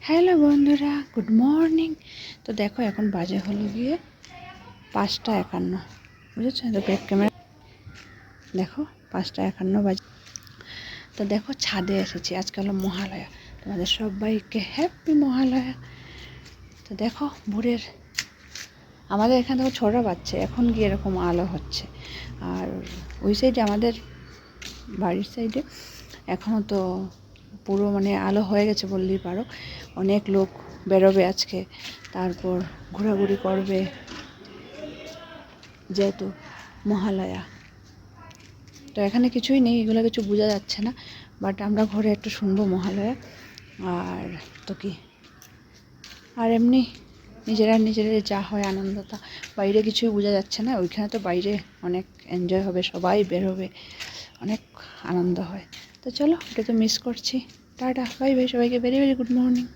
Hello বন্ধুরা, good morning. তো দেখো এখন বাজে হলো গিয়ে 5টা 51, বুঝেছো? তো ব্যাক ক্যামেরা দেখো 5টা 51 বাজে। তো দেখো ছাদে এসেছি, আজকে হলো মহালয়া। তোমাদের সবাইকে হ্যাপি মহালয়া। তো দেখো ভোরের আমাদের এখানে দেখো ছোটো বাচ্চা এখন গিয়ে এরকম আলো হচ্ছে। আর ওই সাইডে আমাদের বাড়ির সাইডে এখনও তো পুরো মানে আলো হয়ে গেছে বললেই পারো। অনেক লোক বেরোবে আজকে, তারপর ঘোরাঘুরি করবে যেহেতু মহালয়া। তো এখানে কিছুই নেই, এগুলো কিছু বোঝা যাচ্ছে না, বাট আমরা ঘরে একটু শুনবো মহালয়া। আর তো কি, আর এমনি নিজেরা যা হয় আনন্দটা, বাইরে কিছুই বোঝা যাচ্ছে না। ওইখানে তো বাইরে অনেক এনজয় হবে, সবাই বের হবে, অনেক আনন্দ হয়। তো চলো, এটা তো মিস করছি। টাটা, বাই বাই সবাইকে, ভেরি ভেরি গুড মর্নিং।